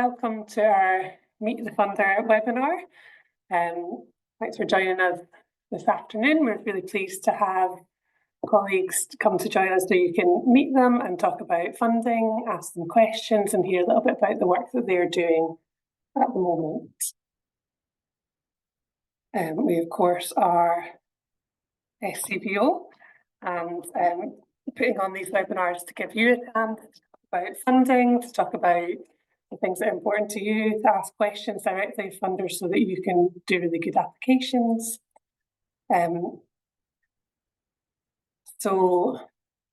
Welcome to our Meet the Funder webinar. Thanks for joining us this afternoon. We're really pleased to have colleagues come to join us so you can meet them and talk about funding, ask them questions and hear a little bit about the work that they're doing at the moment. We of course are SCPO and putting on these webinars to give you a chance to talk about funding, to talk about the things that are important to you, to ask questions directly of funders so that you can do really good applications. So,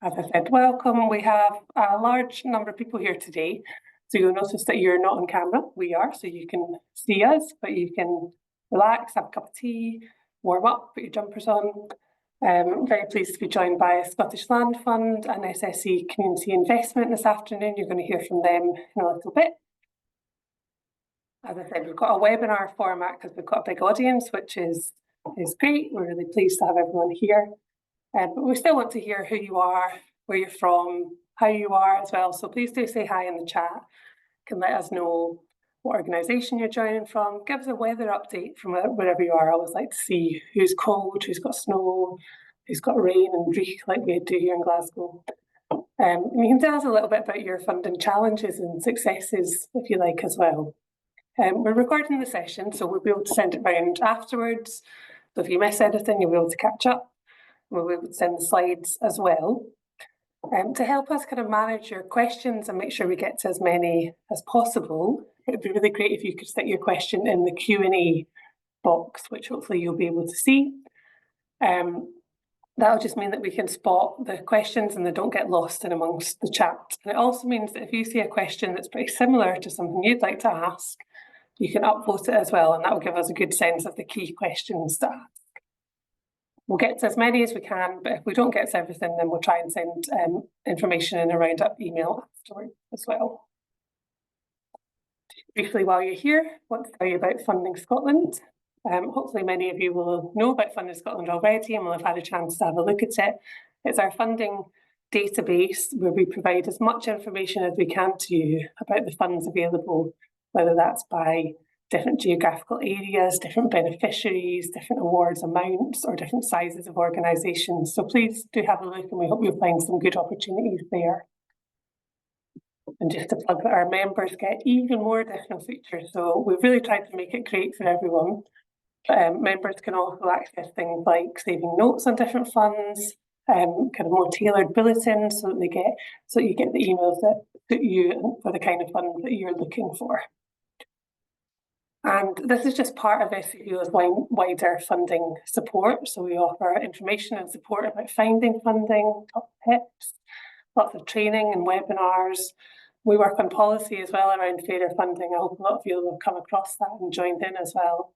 as I said, welcome. We have a large number of people here today. So you'll notice that you're not on camera. We are, so you can see us, but you can relax, have a cup of tea, warm up, put your jumpers on. Very pleased to be joined by Scottish Land Fund and SSE Community Investment this afternoon. You're going to hear from them in a little bit. As I said, we've got a webinar format because we've got a big audience, which is great. We're really pleased to have everyone here. But we still want to hear who you are, where you're from, how you are as well. So please do say hi in the chat. You can let us know what organisation you're joining from. Give us a weather update from wherever you are. I always like to see who's cold, who's got snow, who's got rain and dreich like we do here in Glasgow. You can tell us a little bit about your funding challenges and successes if you like as well. We're recording the session, so we'll be able to send it round afterwards. So if you miss anything, you'll be able to catch up. We'll be able to send the slides as well. To help us kind of manage your questions and make sure we get to as many as possible, it would be really great if you could stick your question in the Q&A box, which hopefully you'll be able to see. That'll just mean that we can spot the questions and they don't get lost in amongst the chat. And it also means that if you see a question that's pretty similar to something you'd like to ask, you can upvote it as well, and that will give us a good sense of the key questions to ask. We'll get to as many as we can, but if we don't get to everything, then we'll try and send information in a round-up email afterwards as well. Briefly, while you're here, I want to tell you about Funding Scotland. Hopefully many of you will know about Funding Scotland already and will have had a chance to have a look at it. It's our funding database where we provide as much information as we can to you about the funds available, whether that's by different geographical areas, different beneficiaries, different awards amounts, or different sizes of organisations. So please do have a look and we hope you'll find some good opportunities there. And just to plug that our members get even more additional features. So we've really tried to make it great for everyone. Members can also access things like saving notes on different funds, kind of more tailored bulletins so that you get the emails that suit you for the kind of fund that you're looking for. And this is just part of SCPO's wider funding support. So we offer information and support about finding funding, top tips, lots of training and webinars. We work on policy as well around fairer funding. I hope a lot of you will have come across that and joined in as well.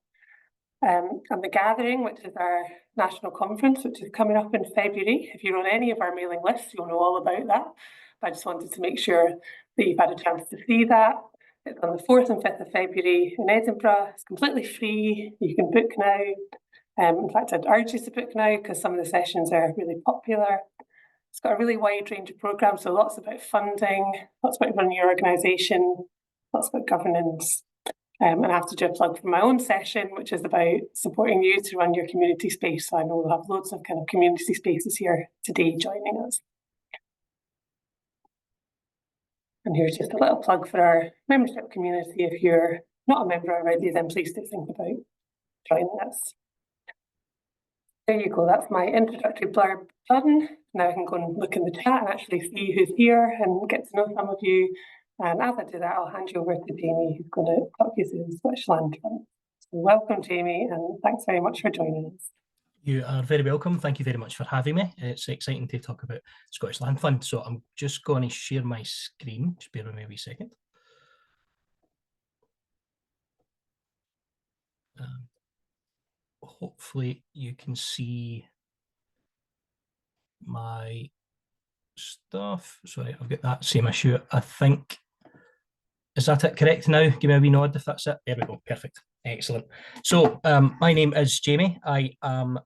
And the Gathering, which is our national conference, which is coming up in February. If you're on any of our mailing lists, you'll know all about that. But I just wanted to make sure that you've had a chance to see that. It's on the 4th and 5th of February in Edinburgh. It's completely free. You can book now. In fact, I'd urge you to book now because some of the sessions are really popular. It's got a really wide range of programmes, so lots about funding, lots about running your organisation, lots about governance. And I have to do a plug for my own session, which is about supporting you to run your community space. So I know we'll have loads of kind of community spaces here today joining us. And here's just a little plug for our membership community. If you're not a member already, then please do think about joining us. There you go, that's my introductory blurb done. Now I can go and look in the chat and actually see who's here and get to know some of you. And as I do that, I'll hand you over to Jamie, who's going to talk you through the Scottish Land Fund. So welcome, Jamie, and thanks very much for joining us. You are very welcome. Thank you very much for having me. It's exciting to talk about Scottish Land Fund. So I'm just going to share my screen. Just bear with me a wee second. Hopefully you can see my stuff. Sorry, I've got that same issue. I think, is that it correct now? Give me a wee nod if that's it. There we go, perfect. Excellent. So my name is Jamie. I am,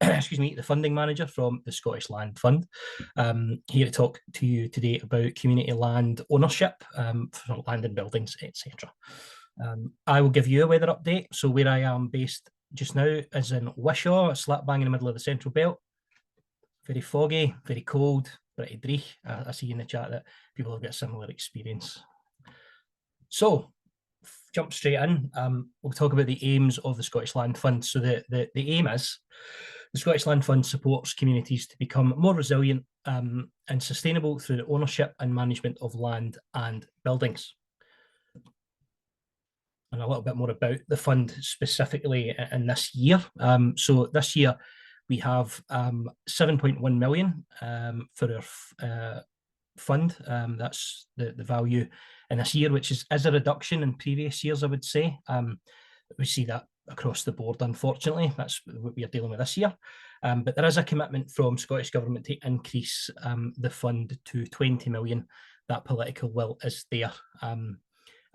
excuse me, the funding manager from the Scottish Land Fund. Here to talk to you today about community land ownership for land and buildings, etc. I will give you a weather update. So where I am based just now is in Wishaw, slap bang in the middle of the Central Belt. Very foggy, very cold, pretty dreich. I see in the chat that people have got a similar experience. So, jump straight in. We'll talk about the aims of the Scottish Land Fund. So the aim is the Scottish Land Fund supports communities to become more resilient and sustainable through the ownership and management of land and buildings. And a little bit more about the fund specifically in this year. So this year we have 7.1 million for our fund. That's the value in this year, which is a reduction in previous years, I would say. We see that across the board, unfortunately. That's what we are dealing with this year. But there is a commitment from Scottish Government to increase the fund to 20 million. That political will is there.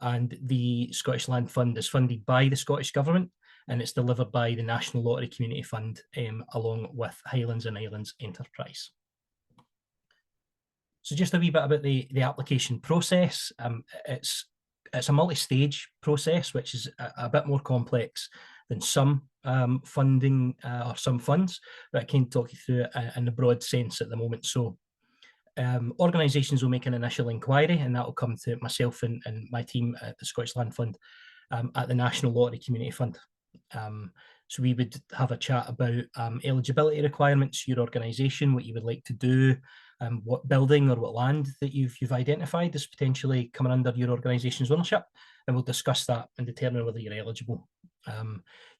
And the Scottish Land Fund is funded by the Scottish Government, and it's delivered by the National Lottery Community Fund along with Highlands and Islands Enterprise. So just a wee bit about the application process. It's a multi-stage process, which is a bit more complex than some funding or some funds, but I can talk you through it in a broad sense at the moment. So organisations will make an initial inquiry, and that will come to myself and my team at the Scottish Land Fund at the National Lottery Community Fund. So we would have a chat about eligibility requirements, your organisation, what you would like to do, what building or what land that you've identified as potentially coming under your organisation's ownership, and we'll discuss that and determine whether you're eligible.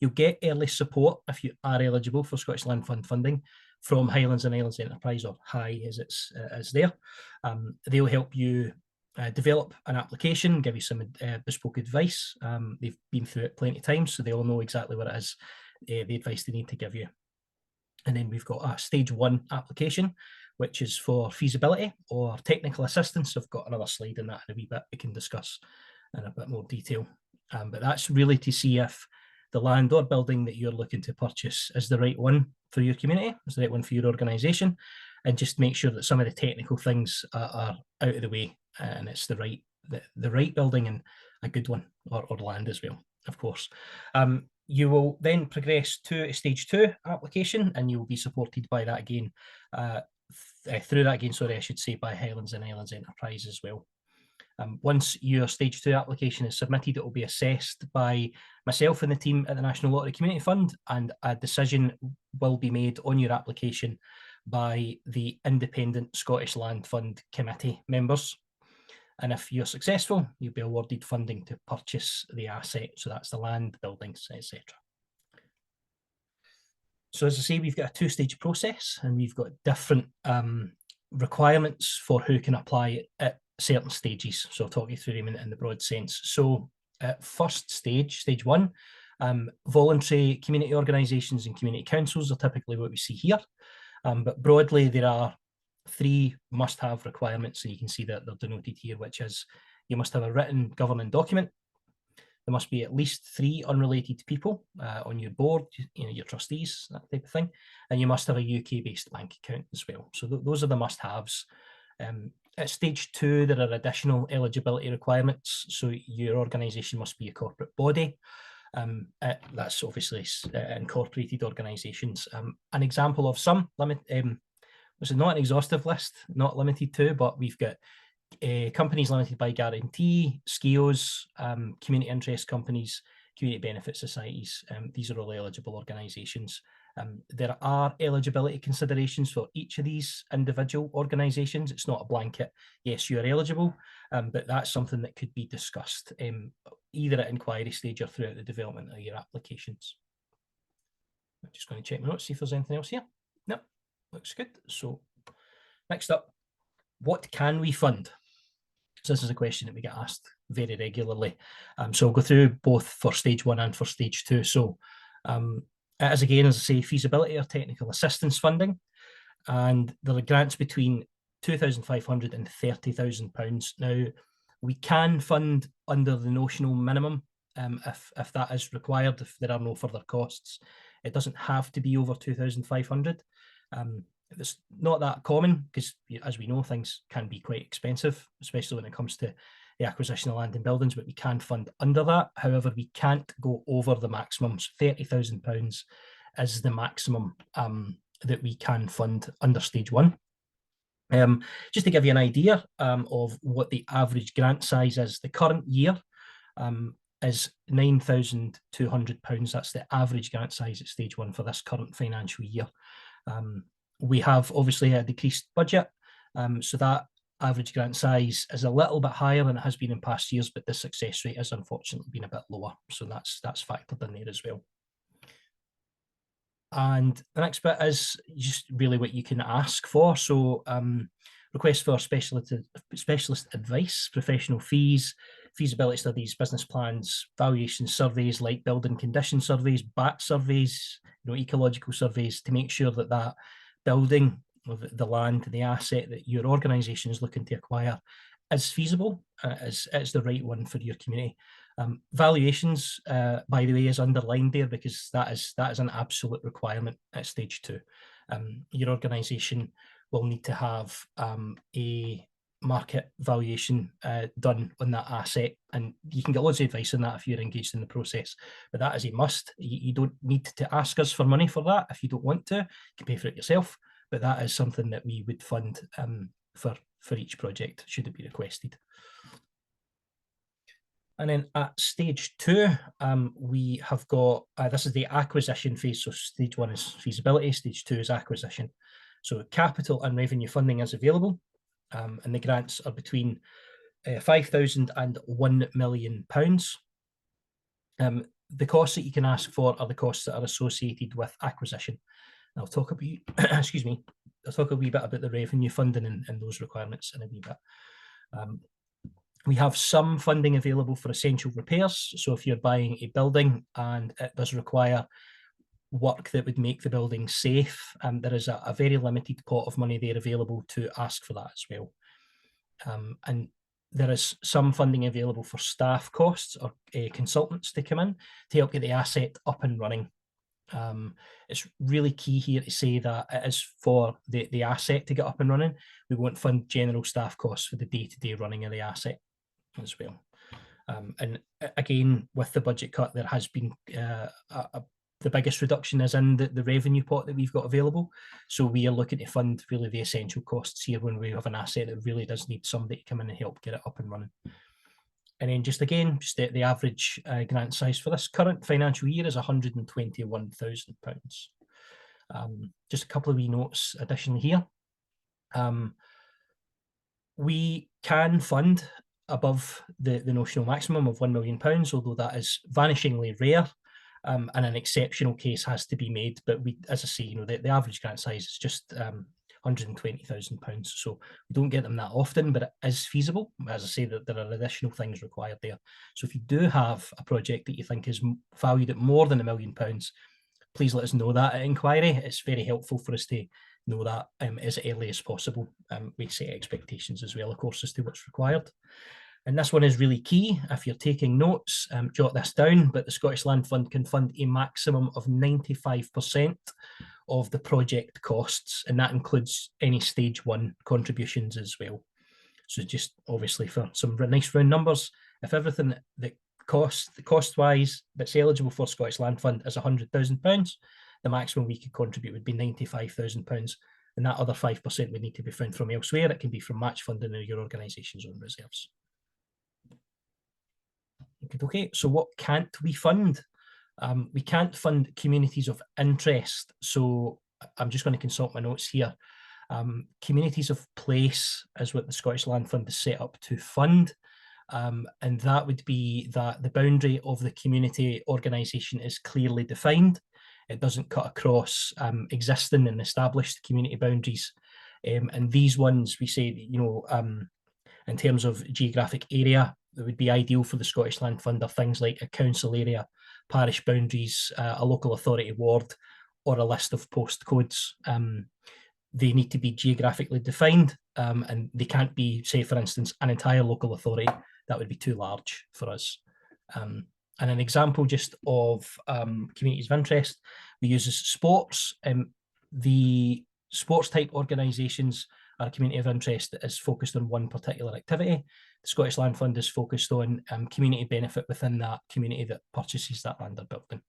You'll get early support if you are eligible for Scottish Land Fund funding from Highlands and Islands Enterprise, or HI as it's there. They'll help you develop an application, give you some bespoke advice. They've been through it plenty of times, so they all know exactly what it is, the advice they need to give you. And then we've got a stage 1 application, which is for feasibility or technical assistance. I've got another slide in that in a wee bit we can discuss in a bit more detail. But that's really to see if the land or building that you're looking to purchase is the right one for your community, is the right one for your organisation, and just make sure that some of the technical things are out of the way, and it's the right building and a good one, or land as well, of course. You will then progress to a stage 2 application, and you will be supported by that again, through that again, sorry, I should say, by Highlands and Islands Enterprise as well. Once your stage 2 application is submitted, it will be assessed by myself and the team at the National Lottery Community Fund, and a decision will be made on your application by the independent Scottish Land Fund committee members. And if you're successful, you'll be awarded funding to purchase the asset. So that's the land, buildings, etc. So as I say, we've got a 2-stage process, and we've got different requirements for who can apply at certain stages. So I'll talk you through them in the broad sense. So first stage, stage 1, voluntary community organisations and community councils are typically what we see here. But broadly, there are 3 must-have requirements, and you can see that they're denoted here, which is you must have a written governing document. There must be at least 3 unrelated people on your board, your trustees, that type of thing, and you must have a UK-based bank account as well. So those are the must-haves. At stage 2, there are additional eligibility requirements. So your organisation must be a corporate body. That's obviously incorporated organisations. An example of some which is not an exhaustive list, not limited to, but we've got companies limited by guarantee, SCIOs, community interest companies, community benefit societies. These are all eligible organisations. There are eligibility considerations for each of these individual organisations. It's not a blanket, yes, you are eligible, but that's something that could be discussed either at inquiry stage or throughout the development of your applications. I'm just going to check my notes, see if there's anything else here. No, looks good. So next up, what can we fund? So this is a question that we get asked very regularly. So I'll go through both for stage 1 and for stage 2. So it is, again, as I say, feasibility or technical assistance funding, and there are grants between £2,500 and £30,000. Now, we can fund under the notional minimum if that is required, if there are no further costs. It doesn't have to be over 2,500. It's not that common because, as we know, things can be quite expensive, especially when it comes to the acquisition of land and buildings, but we can fund under that. However, we can't go over the maximum. So £30,000 is the maximum that we can fund under stage one. Just to give you an idea of what the average grant size is, the current year is £9,200. That's the average grant size at stage one for this current financial year. We have obviously a decreased budget, so that average grant size is a little bit higher than it has been in past years, but the success rate has unfortunately been a bit lower, so that's factored in there as well. And the next bit is just really what you can ask for. So requests for specialist advice, professional fees, feasibility studies, business plans, valuation surveys like building condition surveys, BAT surveys, ecological surveys, to make sure that that building, or the land, the asset that your organisation is looking to acquire is feasible, is the right one for your community. Valuations, by the way, is underlined there because that is an absolute requirement at stage two. Your organisation will need to have a market valuation done on that asset, and you can get loads of advice on that if you're engaged in the process, but that is a must. You don't need to ask us for money for that. If you don't want to, you can pay for it yourself, but that is something that we would fund for each project should it be requested. And then at stage two, we have got, this is the acquisition phase. So stage one is feasibility, stage two is acquisition. So capital and revenue funding is available, and the grants are between £5,000 and £1 million. The costs that you can ask for are the costs that are associated with acquisition. And I'll talk a bit, excuse me, I'll talk a wee bit about the revenue funding and those requirements in a wee bit. We have some funding available for essential repairs. So if you're buying a building and it does require work that would make the building safe, there is a very limited pot of money there available to ask for that as well. And there is some funding available for staff costs or consultants to come in to help get the asset up and running. It's really key here to say that it is for the asset to get up and running. We won't fund general staff costs for the day-to-day running of the asset as well. And again, with the budget cut, there has been the biggest reduction is in the revenue pot that we've got available. So we are looking to fund really the essential costs here when we have an asset that really does need somebody to come in and help get it up and running. And then just the average grant size for this current financial year is £121,000. Just a couple of wee notes additionally here. We can fund above the notional maximum of £1 million, although that is vanishingly rare, and an exceptional case has to be made. But we, as I say, the average grant size is just £120,000. So we don't get them that often, but it is feasible. As I say, that there are additional things required there. So if you do have a project that you think is valued at more than £1 million, please let us know that at inquiry. It's very helpful for us to know that as early as possible. We set expectations as well, of course, as to what's required. And this one is really key. If you're taking notes, jot this down, but the Scottish Land Fund can fund a maximum of 95% of the project costs, and that includes any stage one contributions as well. So just obviously for some nice round numbers, if everything that cost-wise that's eligible for Scottish Land Fund is £100,000, the maximum we could contribute would be £95,000, and that other 5% would need to be found from elsewhere. It can be from match funding or your organisation's own reserves. Okay, so what can't we fund? We can't fund communities of interest. So I'm just going to consult my notes here. Communities of place is what the Scottish Land Fund is set up to fund. And that would be that the boundary of the community organisation is clearly defined. It doesn't cut across existing and established community boundaries. And these ones, we say, in terms of geographic area, that would be ideal for the Scottish Land Fund are things like a council area, parish boundaries, a local authority ward, or a list of postcodes. They need to be geographically defined, and they can't be, say, for instance, an entire local authority. That would be too large for us. And an example just of communities of interest, we use sports. The sports type organisations are a community of interest that is focused on one particular activity. The Scottish Land Fund is focused on community benefit within that community that purchases that land or building.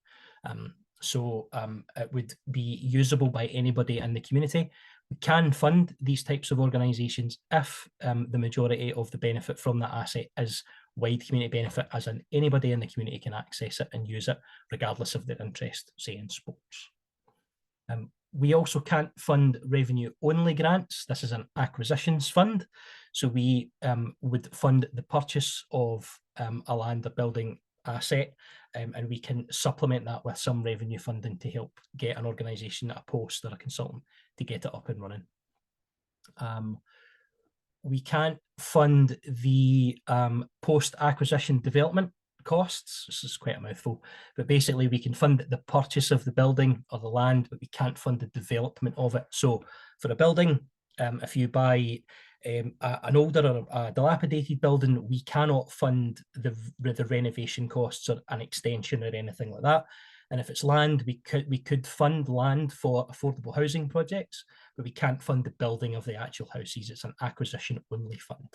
So it would be usable by anybody in the community. We can fund these types of organisations if the majority of the benefit from that asset is wide community benefit, as in anybody in the community can access it and use it, regardless of their interest, say in sports. We also can't fund revenue-only grants. This is an acquisitions fund. So we would fund the purchase of a land or building asset, and we can supplement that with some revenue funding to help get an organisation, a post or a consultant to get it up and running. We can't fund the post-acquisition development costs. This is quite a mouthful, but basically we can fund the purchase of the building or the land, but we can't fund the development of it. So for a building, if you buy an older or a dilapidated building, we cannot fund the renovation costs or an extension or anything like that. And if it's land, we could fund land for affordable housing projects, but we can't fund the building of the actual houses. It's an acquisition only fund.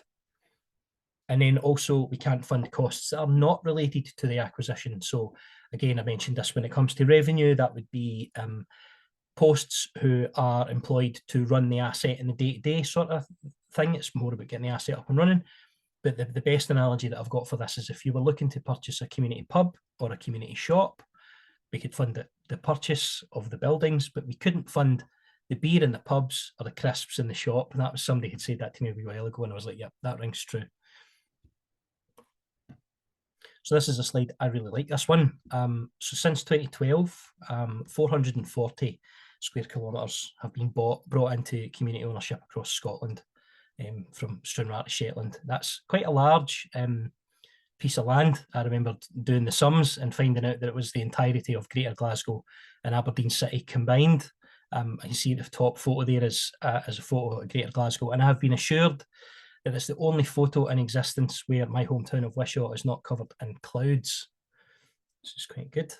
And then also we can't fund costs that are not related to the acquisition. So again, I mentioned this when it comes to revenue, that would be posts who are employed to run the asset in the day-to-day sort of thing. It's more about getting the asset up and running. But the best analogy that I've got for this is if you were looking to purchase a community pub or a community shop, we could fund the purchase of the buildings, but we couldn't fund the beer in the pubs or the crisps in the shop. And that was somebody had said that to me a wee while ago, and I was like, yeah, that rings true. So this is a slide, I really like this one. So since 2012, 440 square kilometres have been brought into community ownership across Scotland, from Stranraer to Shetland. That's quite a large piece of land. I remember doing the sums and finding out that it was the entirety of Greater Glasgow and Aberdeen City combined. You see the top photo there is a photo of Greater Glasgow, and I have been assured that it's the only photo in existence where my hometown of Wishaw is not covered in clouds. This is quite good.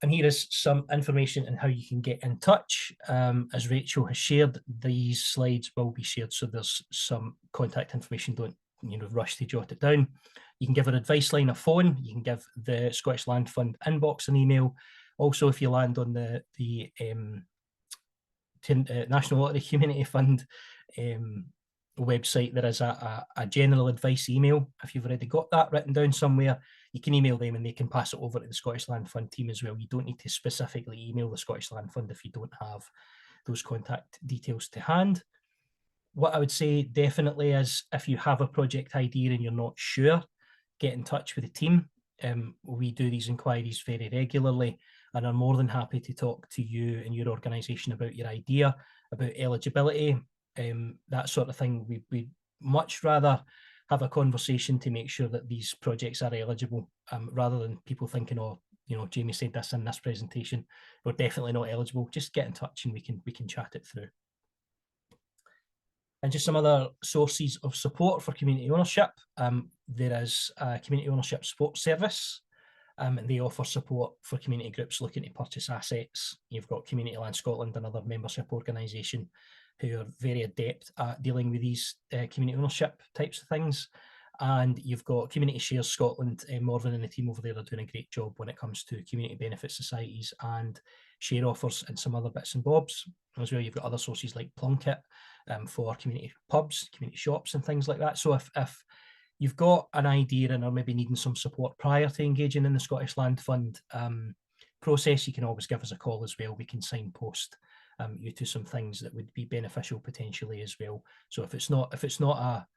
And here is some information on how you can get in touch. As Rachel has shared, these slides will be shared, so there's some contact information. Don't rush to jot it down. You can give an advice line a phone. You can give the Scottish Land Fund inbox an email. Also, if you land on the National Lottery Community Fund website, there is a general advice email. If you've already got that written down somewhere, you can email them and they can pass it over to the Scottish Land Fund team as well. You don't need to specifically email the Scottish Land Fund if you don't have those contact details to hand. What I would say definitely is if you have a project idea and you're not sure, get in touch with the team. We do these inquiries very regularly and are more than happy to talk to you and your organisation about your idea, about eligibility, that sort of thing. We'd much rather have a conversation to make sure that these projects are eligible, rather than people thinking, oh, Jamie said this in this presentation, we're definitely not eligible. Just get in touch and we can chat it through. And just some other sources of support for community ownership. There is a community ownership support service, and they offer support for community groups looking to purchase assets. You've got Community Land Scotland, another membership organisation, who are very adept at dealing with these community ownership types of things. And you've got Community Shares Scotland. Morven and the team over there are doing a great job when it comes to community benefit societies and share offers and some other bits and bobs. As well, you've got other sources like Plunkett for community pubs, community shops and things like that. So if you've got an idea and are maybe needing some support prior to engaging in the Scottish Land Fund process, you can always give us a call as well. We can signpost you to some things that would be beneficial potentially as well. So if it's not a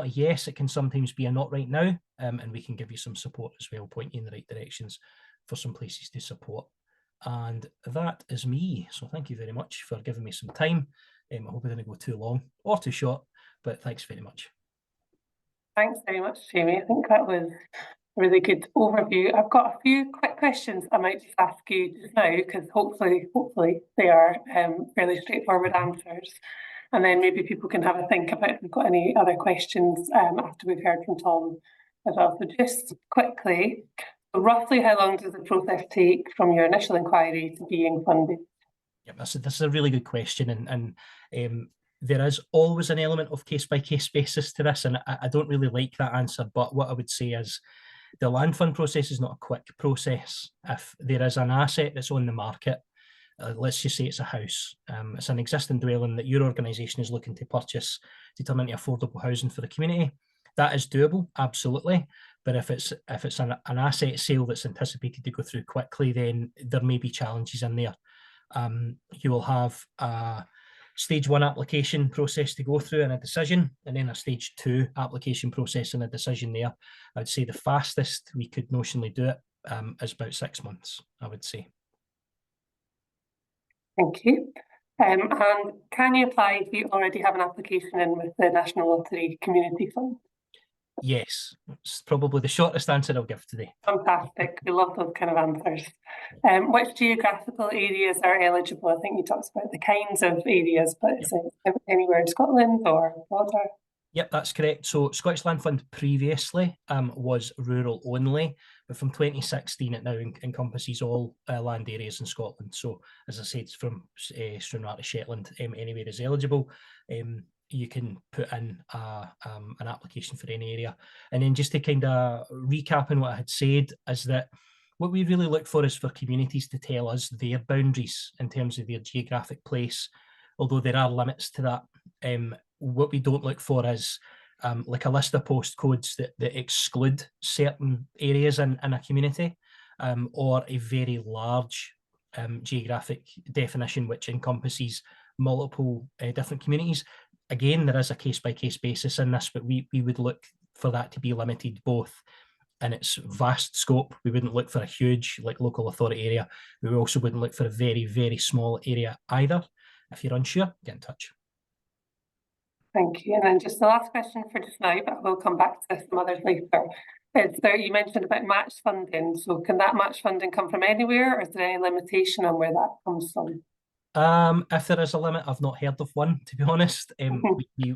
yes, it can sometimes be a not right now, and we can give you some support as well, point you in the right directions for some places to support. And that is me. So thank you very much for giving me some time. I hope I didn't go too long or too short, but thanks very much. Thanks very much, Jamie. I think that was a really good overview. I've got a few quick questions I might just ask you just now, because hopefully they are fairly straightforward answers. And then maybe people can have a think about if we've got any other questions after we've heard from Tom as well. So just quickly, roughly how long does the process take from your initial inquiry to being funded? Yep, this is a really good question, and there is always an element of case-by-case basis to this, and I don't really like that answer, but what I would say is the land fund process is not a quick process. If there is an asset that's on the market, let's just say it's a house, it's an existing dwelling that your organisation is looking to purchase to turn into affordable housing for the community, that is doable, absolutely. But if it's an asset sale that's anticipated to go through quickly, then there may be challenges in there. You will have a stage 1 application process to go through and a decision, and then a stage 2 application process and a decision there. I'd say the fastest we could notionally do it is about 6 months, I would say. Thank you. And can you apply if you already have an application in with the National Lottery Community Fund? Yes, it's probably the shortest answer I'll give today. Fantastic. We love those kind of answers. Which geographical areas are eligible? I think you talked about the kinds of areas, but is it anywhere in Scotland or broader? Yep, that's correct. So Scottish Land Fund previously was rural only, but from 2016 it now encompasses all land areas in Scotland. So as I said, it's from Stranraer to Shetland, anywhere is eligible. You can put in an application for any area. And then just to kind of recap on what I had said is that what we really look for is for communities to tell us their boundaries in terms of their geographic place, although there are limits to that. What we don't look for is like a list of postcodes that exclude certain areas in a community, or a very large geographic definition which encompasses multiple different communities. Again, there is a case-by-case basis in this, but we would look for that to be limited both in its vast scope. We wouldn't look for a huge like local authority area. We also wouldn't look for a very, very small area either. If you're unsure, get in touch. Thank you. And then just the last question for just now, but we'll come back to some others later. Is there, you mentioned about match funding. So can that match funding come from anywhere, or is there any limitation on where that comes from? If there is a limit, I've not heard of one, to be honest.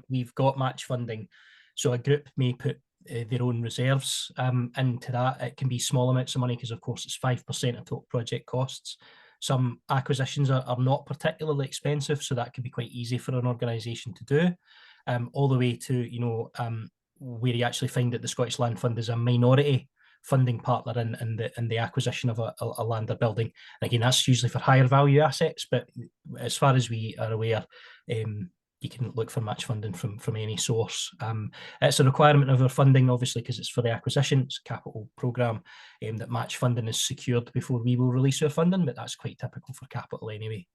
We've got match funding. So a group may put their own reserves into that. It can be small amounts of money because, of course, it's 5% of total project costs. Some acquisitions are not particularly expensive, so that can be quite easy for an organisation to do. All the way to, where you actually find that the Scottish Land Fund is a minority funding partner in the acquisition of a land or building. And again, that's usually for higher value assets, but as far as we are aware, you can look for match funding from any source. It's a requirement of our funding, obviously, because it's for the acquisition. It's a capital programme that match funding is secured before we will release our funding, but that's quite typical for capital anyway.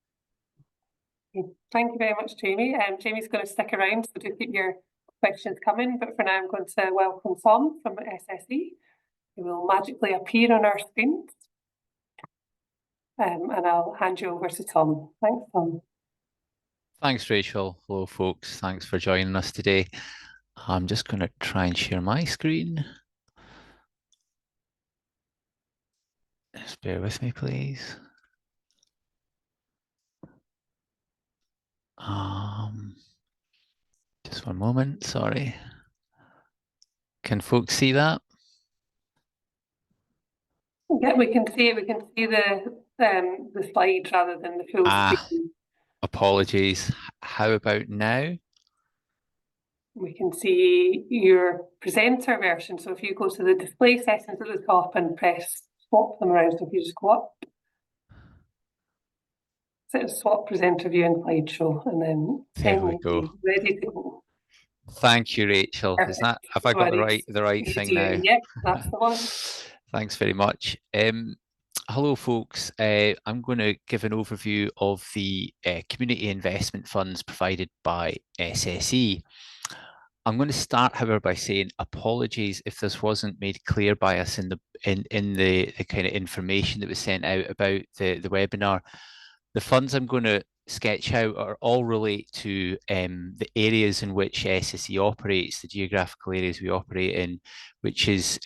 Thank you very much, Jamie. Jamie's going to stick around, so do keep your questions coming. But for now, I'm going to welcome Tom from SSE, who will magically appear on our screens. And I'll hand you over to Tom. Thanks, Tom. Thanks, Rachel. Hello, folks. Thanks for joining us today. I'm just going to try and share my screen. Just bear with me, please. Just one moment, sorry. Can folks see that? Yeah, we can see it. We can see the slides rather than the full screen. Apologies. How about now? We can see your presenter version. So if you go to the display settings at the top and press swap them around, so if you just go up, so swap presenter view and slideshow, and then there we go. Ready to go. Thank you, Rachel. Is that, have I got the right thing now? Yeah, that's the one. Thanks very much. Hello, folks. I'm going to give an overview of the community investment funds provided by SSE. I'm going to start, however, by saying apologies if this wasn't made clear by us in the kind of information that was sent out about the webinar. The funds I'm going to sketch out are all relate to the areas in which SSE operates, the geographical areas we operate in, which is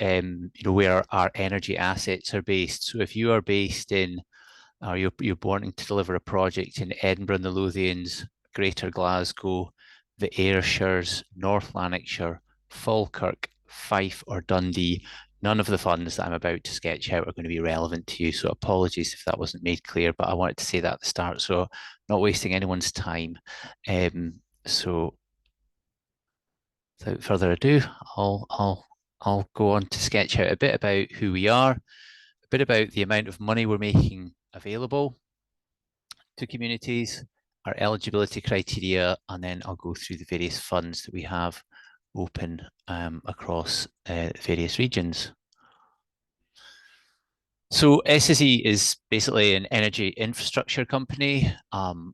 where our energy assets are based. So if you are based in, or you're wanting to deliver a project in Edinburgh and the Lothians, Greater Glasgow, the Ayrshires, North Lanarkshire, Falkirk, Fife or Dundee, none of the funds that I'm about to sketch out are going to be relevant to you. So apologies if that wasn't made clear, but I wanted to say that at the start, so not wasting anyone's time. So without further ado, I'll go on to sketch out a bit about who we are, a bit about the amount of money we're making available to communities, our eligibility criteria, and then I'll go through the various funds that we have open across various regions. So SSE is basically an energy infrastructure company.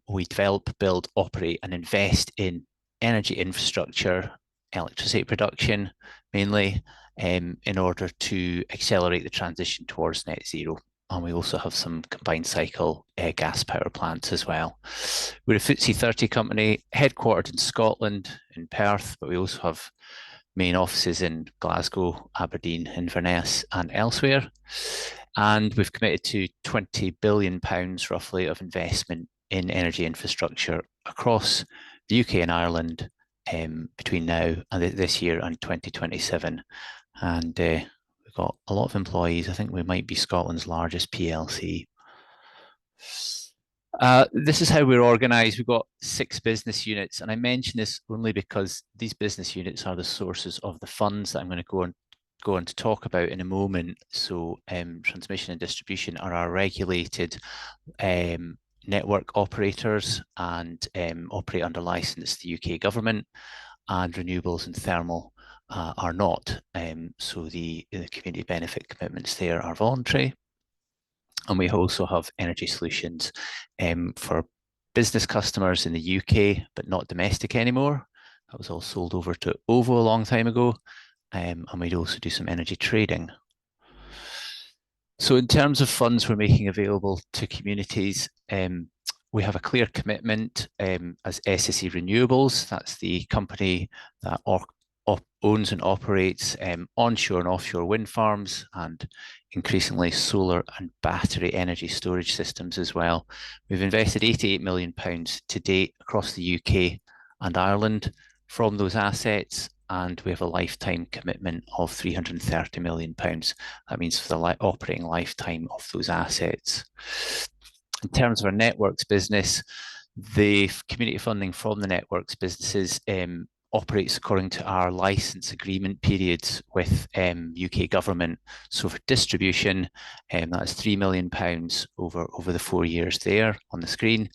We develop, build, operate, and invest in energy infrastructure, electricity production mainly, in order to accelerate the transition towards net zero. And we also have some combined cycle gas power plants as well. We're a FTSE 30 company, headquartered in Scotland, in Perth, but we also have main offices in Glasgow, Aberdeen, Inverness, and elsewhere. And we've committed to £20 billion roughly of investment in energy infrastructure across the UK and Ireland between now and this year and 2027. And we've got a lot of employees. I think we might be Scotland's largest PLC. This is how we're organised. We've got 6 business units, and I mention this only because these business units are the sources of the funds that I'm going to go on to talk about in a moment. So transmission and distribution are our regulated network operators and operate under licence the UK government, and renewables and thermal are not. So the community benefit commitments there are voluntary. And we also have energy solutions for business customers in the UK, but not domestic anymore. That was all sold over to OVO a long time ago. And we'd also do some energy trading. So in terms of funds we're making available to communities, we have a clear commitment as SSE Renewables. That's the company that owns and operates onshore and offshore wind farms, and increasingly solar and battery energy storage systems as well. We've invested £88 million to date across the UK and Ireland from those assets, and we have a lifetime commitment of £330 million. That means for the operating lifetime of those assets. In terms of our networks business, the community funding from the networks businesses operates according to our license agreement periods with UK government. So for distribution, that's £3 million over the 4 years there on the screen.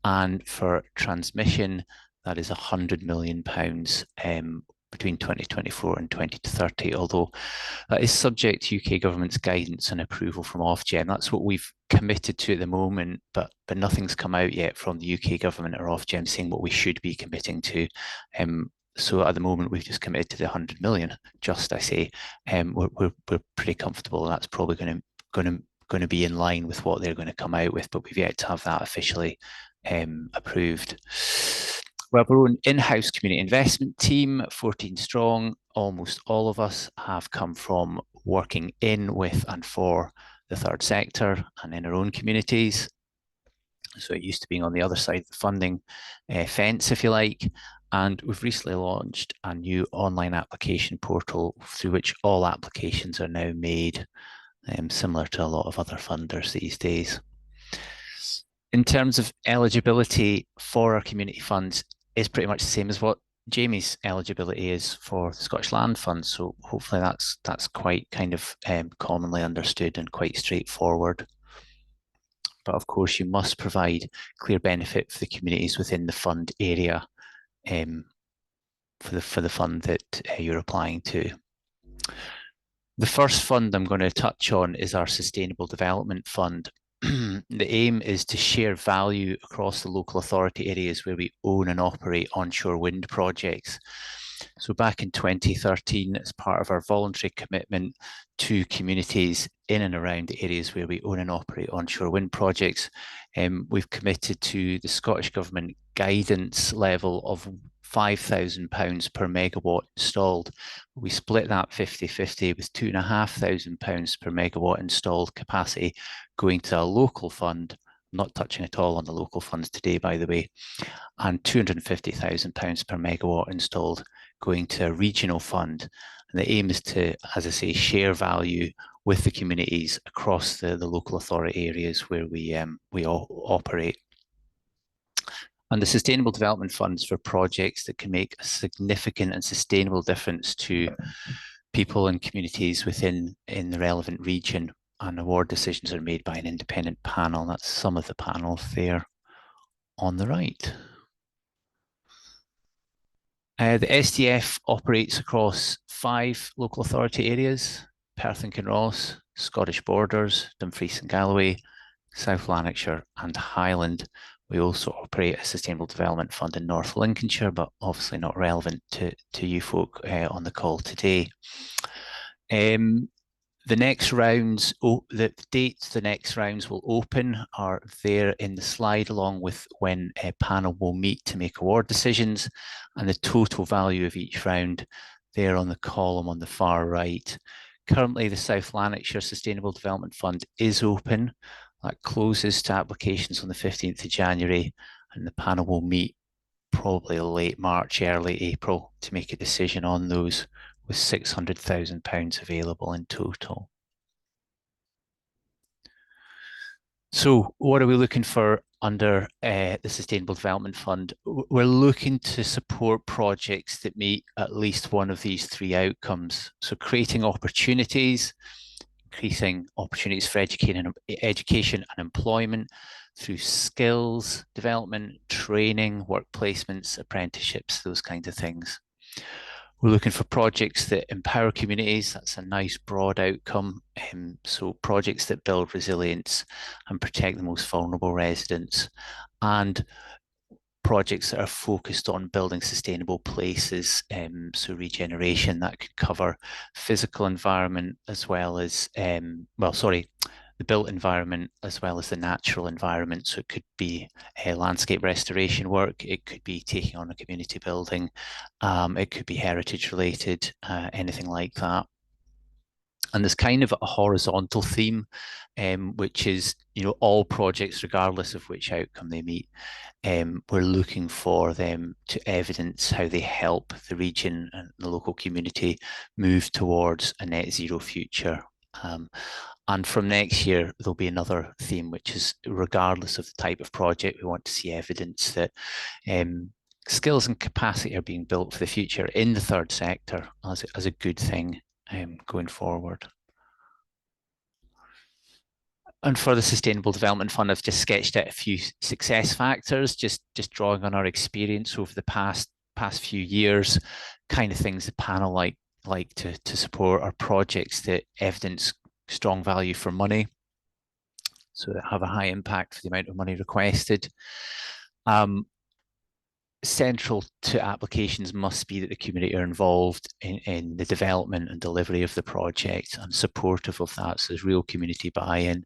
And for transmission, that is £100 million between 2024 and 2030, although that is subject to UK government's guidance and approval from Ofgem. That's what we've committed to at the moment, but nothing's come out yet from the UK government or Ofgem saying what we should be committing to. So at the moment, we've just committed to the 100 million, just I say. We're pretty comfortable. That's probably going to be in line with what they're going to come out with, but we've yet to have that officially approved. We have our own in-house community investment team, 14 strong. Almost all of us have come from working in, with, and for the third sector and in our own communities. So it used to being on the other side of the funding fence, if you like. And we've recently launched a new online application portal through which all applications are now made, similar to a lot of other funders these days. In terms of eligibility for our community funds, is pretty much the same as what Jamie's eligibility is for the Scottish Land Fund. So hopefully that's quite kind of commonly understood and quite straightforward. But of course, you must provide clear benefit for the communities within the fund area for the fund that you're applying to. The first fund I'm going to touch on is our Sustainable Development Fund. The aim is to share value across the local authority areas where we own and operate onshore wind projects. So back in 2013, as part of our voluntary commitment to communities in and around the areas where we own and operate onshore wind projects, we've committed to the Scottish Government guidance level of £5,000 per megawatt installed. We split that 50-50 with £2,500 per megawatt installed capacity going to a local fund, not touching at all on the local funds today, by the way, and £250,000 per megawatt installed going to a regional fund. And the aim is to, as I say, share value with the communities across the local authority areas where we all operate. And the Sustainable Development Funds for projects that can make a significant and sustainable difference to people and communities within the relevant region. And award decisions are made by an independent panel. That's some of the panels there on the right. The SDF operates across 5 local authority areas: Perth and Kinross, Scottish Borders, Dumfries and Galloway, South Lanarkshire and Highland. We also operate a Sustainable Development Fund in North Lincolnshire, but obviously not relevant to you folk on the call today. The next rounds, the dates the next rounds will open are there in the slide, along with when a panel will meet to make award decisions, and the total value of each round there on the column on the far right. Currently, the South Lanarkshire Sustainable Development Fund is open. That closes to applications on the 15th of January, and the panel will meet probably late March, early April to make a decision on those, with £600,000 available in total. So what are we looking for under the Sustainable Development Fund? We're looking to support projects that meet at least one of these 3 outcomes. So creating opportunities, increasing opportunities for education and employment through skills development, training, work placements, apprenticeships, those kinds of things. We're looking for projects that empower communities. That's a nice broad outcome. So projects that build resilience and protect the most vulnerable residents, and projects that are focused on building sustainable places. So regeneration, that could cover physical environment as well as, the built environment as well as the natural environment. So it could be landscape restoration work, it could be taking on a community building, it could be heritage related, anything like that. And there's kind of a horizontal theme, which is, all projects, regardless of which outcome they meet, we're looking for them to evidence how they help the region and the local community move towards a net zero future. And from next year, there'll be another theme, which is, regardless of the type of project, we want to see evidence that skills and capacity are being built for the future in the third sector as a good thing going forward. And for the Sustainable Development Fund, I've just sketched out a few success factors, just drawing on our experience over the past few years. Kind of things the panel like to support are projects that evidence strong value for money, so that have a high impact for the amount of money requested. Central to applications must be that the community are involved in the development and delivery of the project and supportive of that. So there's real community buy-in,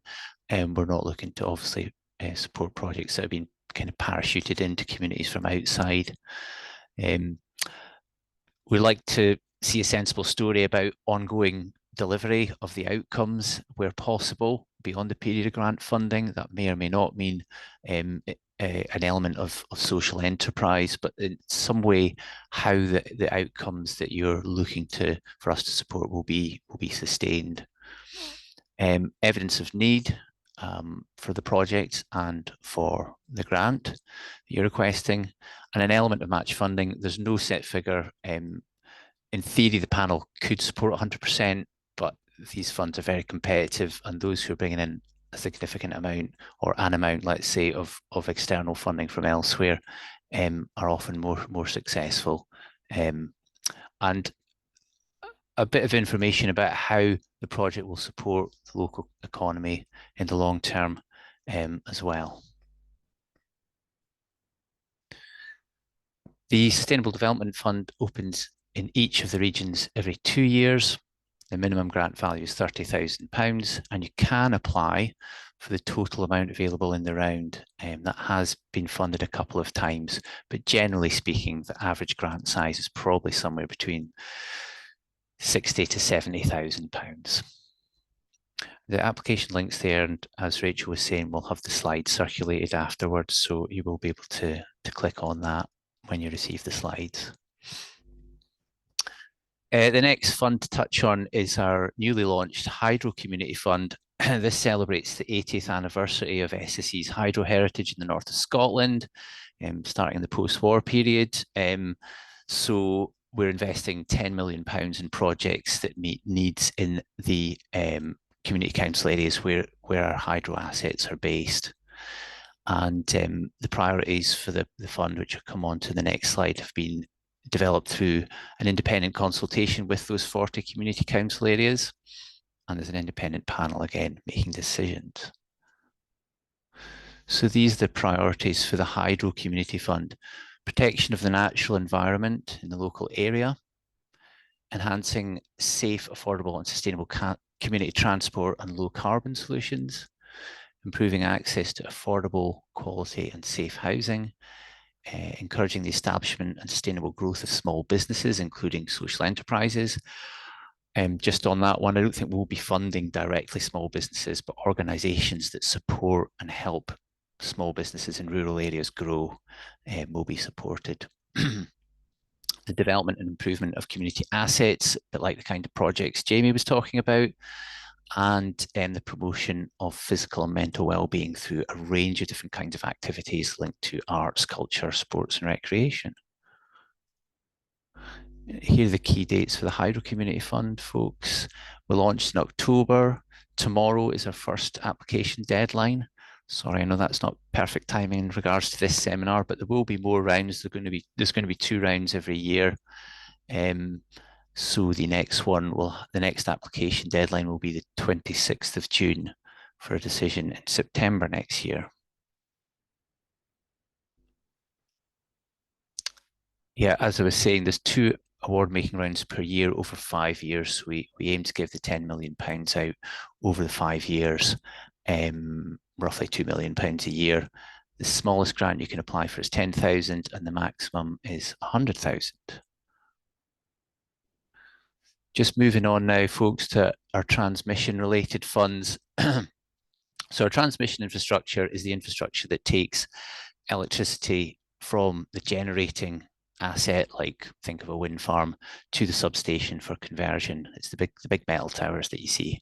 and we're not looking to obviously support projects that have been kind of parachuted into communities from outside. We like to see a sensible story about ongoing delivery of the outcomes where possible beyond the period of grant funding. That may or may not mean an element of social enterprise, but in some way how the outcomes that you're looking for us to support will be sustained. Evidence of need for the project and for the grant that you're requesting, and an element of match funding. There's no set figure. In theory, the panel could support 100%, but these funds are very competitive, and those who are bringing in a significant amount, or an amount, let's say, of external funding from elsewhere, are often more successful. And a bit of information about how the project will support the local economy in the long term as well. The Sustainable Development Fund opens in each of the regions every 2 years. The minimum grant value is £30,000, and you can apply for the total amount available in the round. That has been funded a couple of times, but generally speaking, the average grant size is probably somewhere between £60,000 to £70,000. The application link's there, and as Rachel was saying, we'll have the slides circulated afterwards, so you will be able to click on that when you receive the slides. The next fund to touch on is our newly launched Hydro Community Fund. This celebrates the 80th anniversary of SSE's hydro heritage in the north of Scotland, starting in the post-war period. So we're investing £10 million in projects that meet needs in the community council areas where our hydro assets are based. And the priorities for the fund, which will come on to the next slide, have been developed through an independent consultation with those 40 community council areas. And there's an independent panel again making decisions. So these are the priorities for the Hydro Community Fund: protection of the natural environment in the local area, enhancing safe, affordable and sustainable community transport and low carbon solutions, improving access to affordable, quality and safe housing, encouraging the establishment and sustainable growth of small businesses, including social enterprises. Just on that one, I don't think we'll be funding directly small businesses, but organisations that support and help small businesses in rural areas grow will be supported. The development and improvement of community assets, a bit like the kind of projects Jamie was talking about, and the promotion of physical and mental well-being through a range of different kinds of activities linked to arts, culture, sports and recreation. Here are the key dates for the Hydro Community Fund, folks. We launched in October. Tomorrow is our first application deadline. Sorry, I know that's not perfect timing in regards to this seminar, but there will be more rounds. There's going to be 2 rounds every year. So the next application deadline will be the 26th of June for a decision in September next year. Yeah, as I was saying, there's 2 award making rounds per year over 5 years. So we aim to give the £10 million out over the 5 years, roughly £2 million a year. The smallest grant you can apply for is 10,000 and the maximum is 100,000. Just moving on now, folks, to our transmission related funds. So our transmission infrastructure is the infrastructure that takes electricity from the generating asset, like think of a wind farm, to the substation for conversion. It's the big metal towers that you see.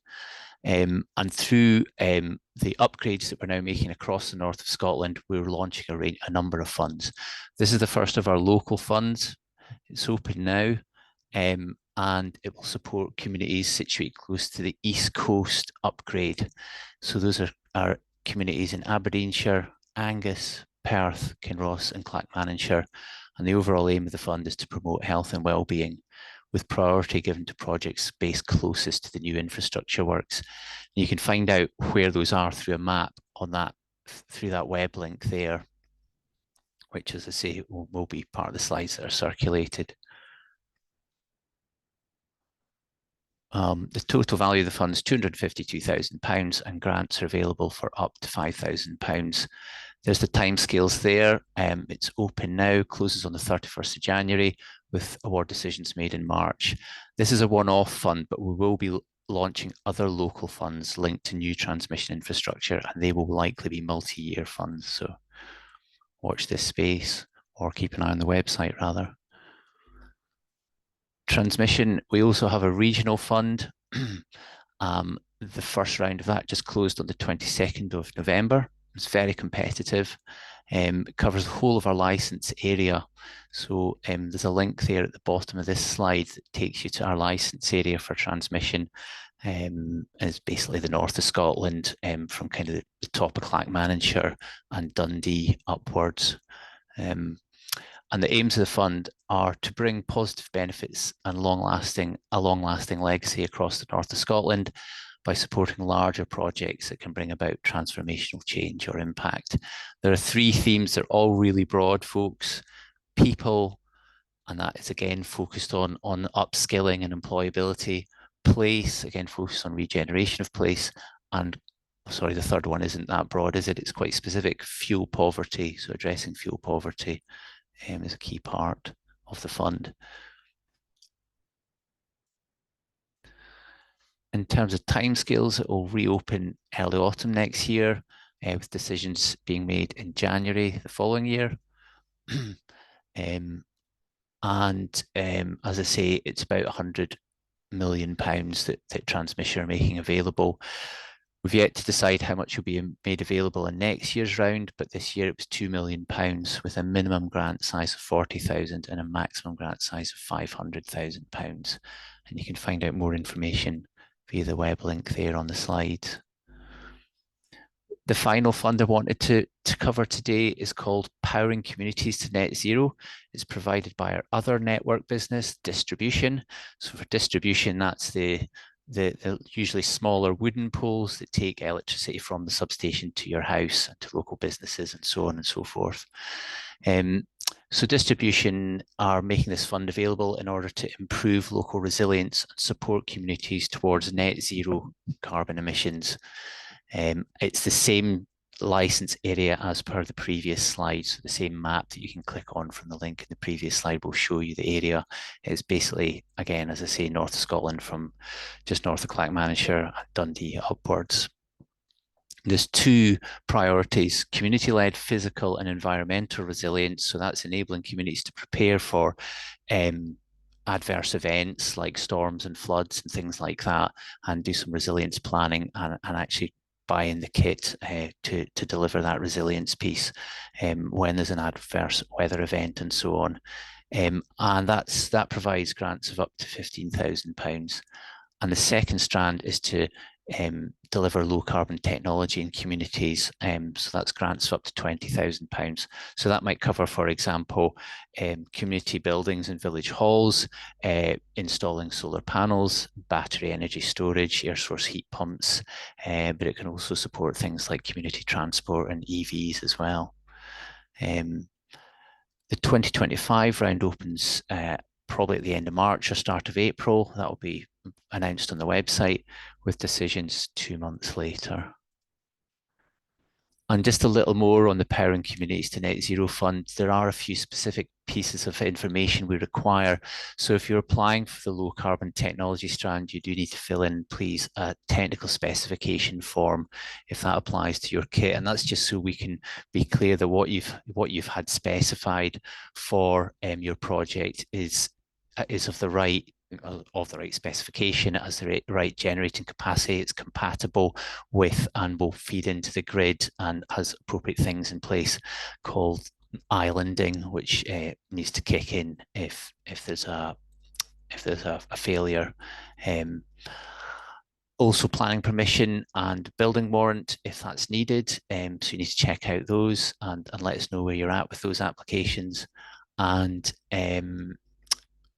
And through the upgrades that we're now making across the north of Scotland, we're launching a number of funds. This is the first of our local funds. It's open now. And it will support communities situated close to the East Coast upgrade. So those are our communities in Aberdeenshire, Angus, Perth, Kinross and Clackmannanshire. And the overall aim of the fund is to promote health and well-being, with priority given to projects based closest to the new infrastructure works. And you can find out where those are through a map on that, through that web link there, which, as I say, will be part of the slides that are circulated. The total value of the fund is £252,000 and grants are available for up to £5,000. There's the timescales there. It's open now, closes on the 31st of January with award decisions made in March. This is a one-off fund, but we will be launching other local funds linked to new transmission infrastructure, and they will likely be multi-year funds. So watch this space, or keep an eye on the website rather. Transmission, we also have a regional fund. The first round of that just closed on the 22nd of November. It's very competitive. It covers the whole of our licence area. So there's a link there at the bottom of this slide that takes you to our licence area for transmission. It's basically the north of Scotland, from kind of the top of Clackmannanshire and Dundee upwards. And the aims of the fund are to bring positive benefits and a long-lasting legacy across the north of Scotland by supporting larger projects that can bring about transformational change or impact. There are 3 themes that are all really broad, folks. People, and that is again focused on upskilling and employability. Place, again focused on regeneration of place. And sorry, the third one isn't that broad, is it? It's quite specific. Fuel poverty, so addressing fuel poverty is a key part of the fund. In terms of timescales, it will reopen early autumn next year, with decisions being made in January the following year. And And as I say, it's about £100 million that Transmission are making available. We've yet to decide how much will be made available in next year's round, but this year it was £2 million with a minimum grant size of 40,000 and a maximum grant size of £500,000. And you can find out more information via the web link there on the slide. The final fund I wanted to cover today is called Powering Communities to Net Zero. It's provided by our other network business, Distribution. So for Distribution, that's the usually smaller wooden poles that take electricity from the substation to your house and to local businesses and so on and so forth. So Distribution are making this fund available in order to improve local resilience and support communities towards net zero carbon emissions. It's the same license area as per the previous slide, so the same map that you can click on from the link in the previous slide will show you the area. It's basically, again, as I say, north of Scotland from just north of Clackmannanshire and Dundee upwards. There's two priorities: community-led physical and environmental resilience, so that's enabling communities to prepare for adverse events like storms and floods and things like that, and do some resilience planning and actually buy in the kit to deliver that resilience piece when there's an adverse weather event and so on. And that provides grants of up to £15,000. And the second strand is to deliver low carbon technology in communities. So that's grants of up to £20,000. So that might cover, for example, community buildings and village halls, installing solar panels, battery energy storage, air source heat pumps, but it can also support things like community transport and EVs as well. The 2025 round opens probably at the end of March or start of April. That will be announced on the website, with decisions 2 months later. And just a little more on the Powering Communities to Net Zero Fund. There are a few specific pieces of information we require. So if you're applying for the low carbon technology strand, you do need to fill in, please, a technical specification form if that applies to your kit. And that's just so we can be clear that what you've had specified for your project is of the right specification, it has the right generating capacity, it's compatible with and will feed into the grid, and has appropriate things in place called islanding, which needs to kick in if there's a failure. Also planning permission and building warrant if that's needed. So you need to check out those and let us know where you're at with those applications. And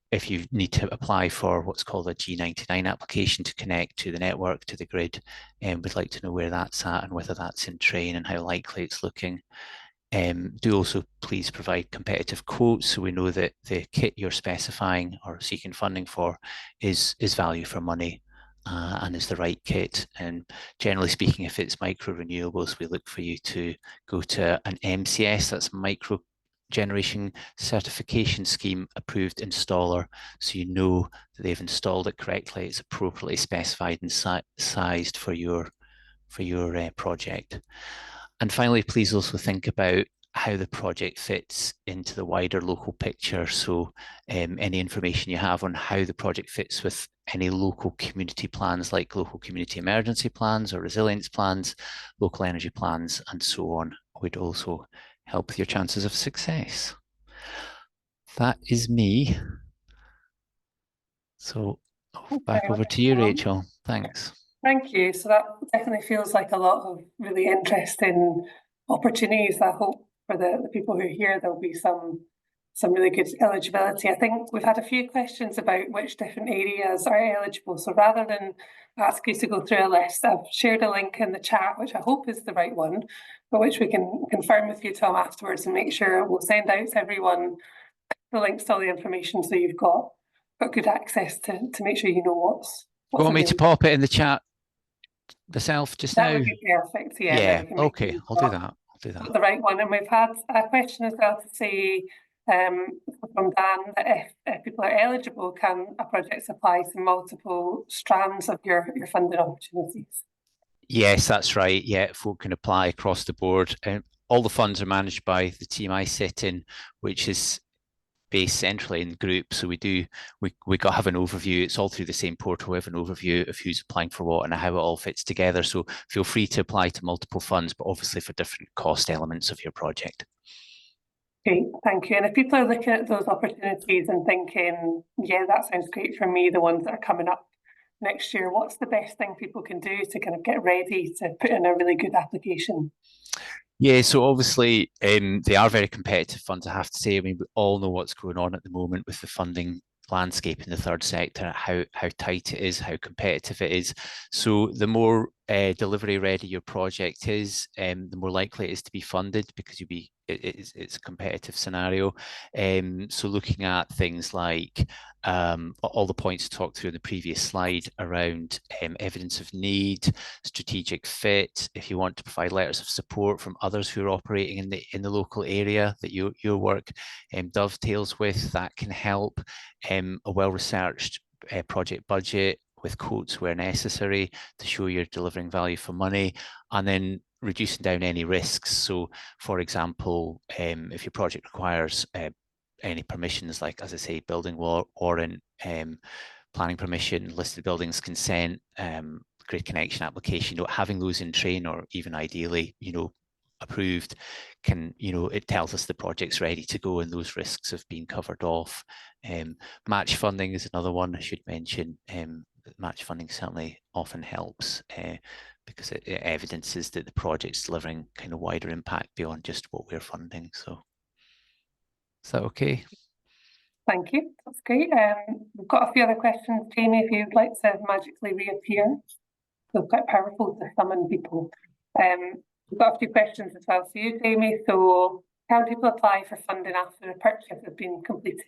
if you need to apply for what's called a G99 application to connect to the network, to the grid, we'd like to know where that's at and whether that's in train and how likely it's looking. Do also please provide competitive quotes so we know that the kit you're specifying or seeking funding for is value for money and is the right kit. And generally speaking, if it's micro renewables, we look for you to go to an MCS, that's micro generation certification scheme approved installer, so you know that they've installed it correctly, it's appropriately specified and sized for your project. And finally, please also think about how the project fits into the wider local picture. So any information you have on how the project fits with any local community plans, like local community emergency plans or resilience plans, local energy plans, and so on, would also help with your chances of success. That is me. So back over to you, Rachel. Thanks. Thank you. So that definitely feels like a lot of really interesting opportunities. I hope for the people who are here, there'll be some really good eligibility. I think we've had a few questions about which different areas are eligible. So rather than ask you to go through a list, I've shared a link in the chat, which I hope is the right one, but which we can confirm with you, Tom, afterwards, and make sure we'll send out to everyone the links to all the information so you've got good access to make sure you know what's you want me to pop it in the chat myself just now? That would be perfect. Yeah. Okay, I'll do that. The right one. And we've had a question as well to say from Dan that if people are eligible, can a project apply to multiple strands of your funding opportunities? Yes, that's right. Yeah, folk can apply across the board. All the funds are managed by the team I sit in, which is based centrally in groups. So we have an overview. It's all through the same portal. We have an overview of who's applying for what and how it all fits together. So feel free to apply to multiple funds, but obviously for different cost elements of your project. Great, thank you. And if people are looking at those opportunities and thinking, yeah, that sounds great for me, the ones that are coming up next year, what's the best thing people can do to kind of get ready to put in a really good application? Yeah, so obviously they are very competitive funds, I have to say. I mean, we all know what's going on at the moment with the funding landscape in the third sector, how tight it is, how competitive it is. So the more delivery ready your project is, the more likely it is to be funded, because it's a competitive scenario. So looking at things like all the points talked through in the previous slide around evidence of need, strategic fit, if you want to provide letters of support from others who are operating in the local area that your work dovetails with, that can help. A well-researched project budget with quotes where necessary to show you're delivering value for money, and then reducing down any risks. So, for example, if your project requires any permissions, like, as I say, building warrant, planning permission, listed buildings consent, grid connection application, having those in train, or even ideally, approved, can, it tells us the project's ready to go and those risks have been covered off. Match funding is another one I should mention. Match funding certainly often helps because it evidences that the project's delivering kind of wider impact beyond just what we're funding. So is that okay? Thank you, that's great. We've got a few other questions. Jamie, if you'd like to magically reappear. So quite powerful to summon people. We've got a few questions as well for you, Jamie. So can people apply for funding after the purchase has been completed?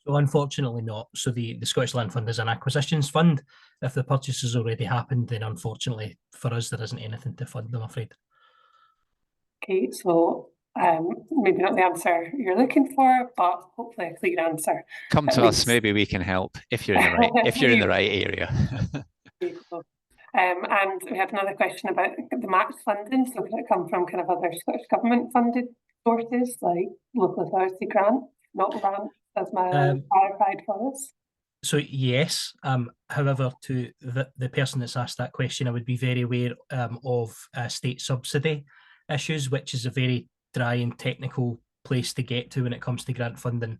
So unfortunately not. So the Scottish Land Fund is an acquisitions fund. If the purchase has already happened, then unfortunately for us, there isn't anything to fund, I'm afraid. Okay, so maybe not the answer you're looking for, but hopefully a clear answer. Come to us, maybe we can help if you're in the right in the right area. And we had another question about the match funding. So can it come from kind of other Scottish Government funded sources, like local authority grants, not grants, as my clarified for us? So yes, however, to the person that's asked that question, I would be very aware of state subsidy issues, which is a very dry and technical place to get to when it comes to grant funding.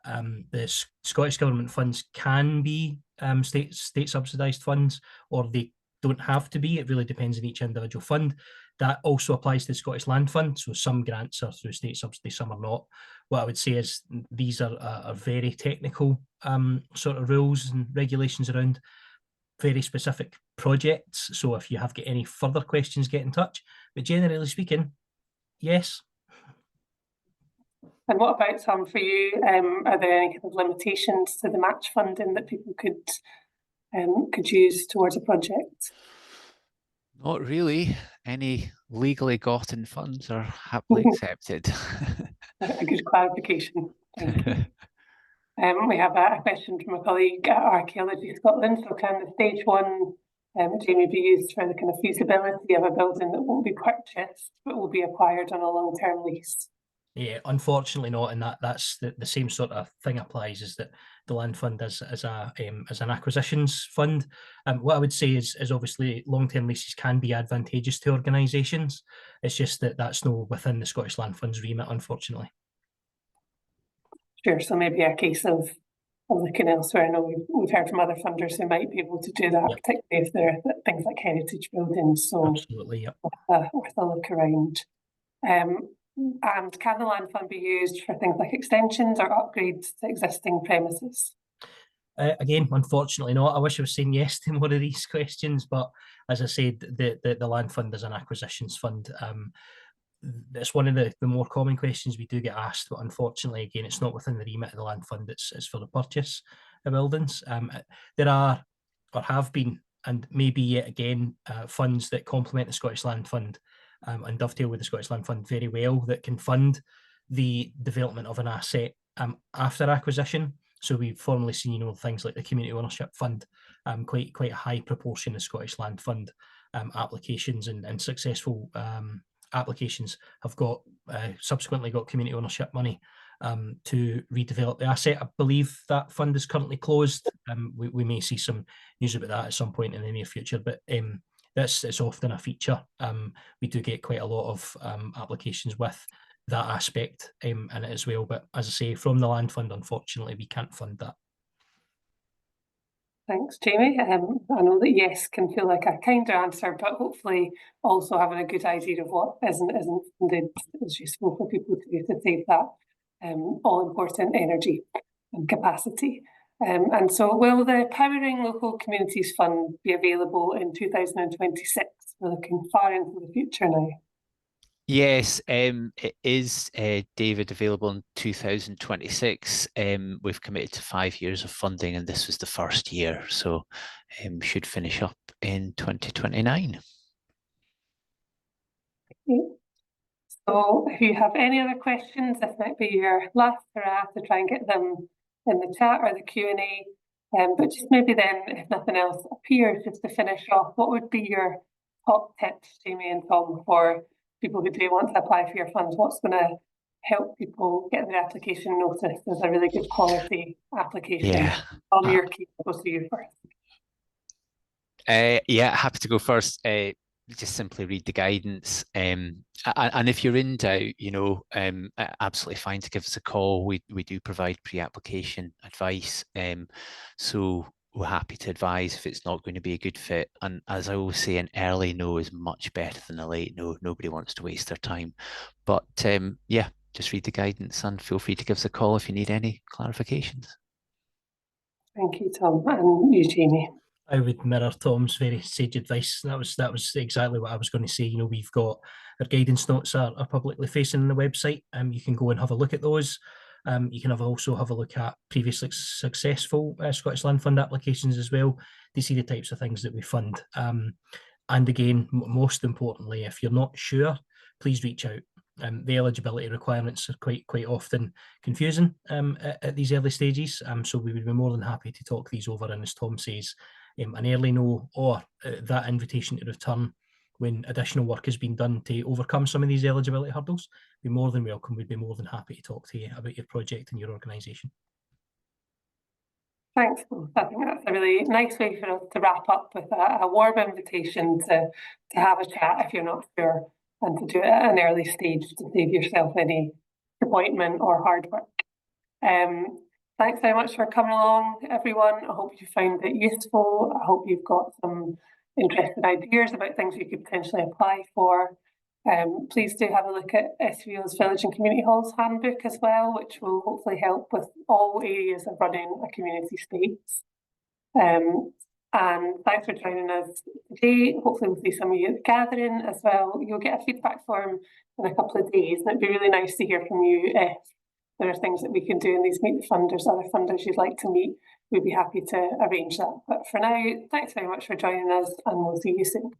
The Scottish Government funds can be state subsidised funds, or they don't have to be. It really depends on each individual fund. That also applies to the Scottish Land Fund. So some grants are through state subsidy, some are not. What I would say is these are very technical sort of rules and regulations around very specific projects. So if you have got any further questions, get in touch. But generally speaking, yes. And what about some for you? Are there any kind of limitations to the match funding that people could use towards a project? Not really. Any legally gotten funds are happily accepted. A good clarification. Thank you. We have a question from a colleague at Archaeology Scotland. So can the stage one, Jamie, be used for the kind of feasibility of a building that won't be purchased but will be acquired on a long-term lease? Yeah, unfortunately not, and that's the same sort of thing applies. Is that the land fund as an acquisitions fund? What I would say is obviously long-term leases can be advantageous to organisations. It's just that that's not within the Scottish Land Fund's remit, unfortunately. Sure. So maybe a case of looking elsewhere. I know we've heard from other funders who might be able to do that, yep, particularly if they're things like heritage buildings. So absolutely, yep. Worth a look around. And can the land fund be used for things like extensions or upgrades to existing premises? Again, unfortunately not. I wish I was saying yes to more of these questions, but as I said, the land fund is an acquisitions fund. It's one of the more common questions we do get asked, but unfortunately, again, it's not within the remit of the land fund. It's for the purchase of buildings. There are, or have been, and maybe yet again, funds that complement the Scottish Land Fund and dovetail with the Scottish Land Fund very well, that can fund the development of an asset after acquisition. So we've formerly seen, things like the Community Ownership Fund, quite a high proportion of Scottish Land Fund applications and successful applications have got subsequently got community ownership money to redevelop the asset. I believe that fund is currently closed. We may see some news about that at some point in the near future, but it's often a feature. We do get quite a lot of applications with that aspect in it as well. But as I say, from the land fund, unfortunately, we can't fund that. Thanks, Jamie. I know that yes can feel like a kinder answer, but hopefully also having a good idea of what isn't funded is useful for people to do to save that all important energy and capacity. And so will the Powering Local Communities Fund be available in 2026? We're looking far into the future now. Yes, it is, David, available in 2026. We've committed to 5 years of funding, and this was the first year, so should finish up in 2029. Okay. So if you have any other questions, this might be your last hurrah to try and get them in the chat or the Q&A. But just maybe then, if nothing else appears, just to finish off, what would be your top tips, Jamie and Tom, for people who do want to apply for your funds? What's going to help people get their application noticed as a really good quality application? Yeah. Tom, your key goes to you first. Yeah, happy to go first. Just simply read the guidance. And if you're in doubt, absolutely fine to give us a call. We do provide pre-application advice. So we're happy to advise if it's not going to be a good fit. And as I always say, an early no is much better than a late no. Nobody wants to waste their time. But yeah, just read the guidance and feel free to give us a call if you need any clarifications. Thank you, Tom. And you, Jamie. I would mirror Tom's very sage advice. That was exactly what I was going to say. We've got our guidance notes are publicly facing on the website. You can go and have a look at those. You can also have a look at previously successful Scottish Land Fund applications as well to see the types of things that we fund. And again, most importantly, if you're not sure, please reach out. The eligibility requirements are quite often confusing at these early stages. So we would be more than happy to talk these over. And as Tom says, an early no or that invitation to return when additional work has been done to overcome some of these eligibility hurdles, be more than welcome. We'd be more than happy to talk to you about your project and your organisation. Thanks both. I think that's a really nice way for us to wrap up with a warm invitation to have a chat if you're not sure, and to do it at an early stage to save yourself any disappointment or hard work. Thanks very much for coming along, everyone. I hope you found it useful. I hope you've got some interesting ideas about things you could potentially apply for. Please do have a look at SVO's Village and Community Halls Handbook as well, which will hopefully help with all areas of running a community space. And thanks for joining us today. Hopefully we'll see some of you at the gathering as well. You'll get a feedback form in a couple of days, and it'd be really nice to hear from you if there are things that we can do in these Meet the Funders, other funders you'd like to meet. We'd be happy to arrange that. But for now, thanks very much for joining us, and we'll see you soon.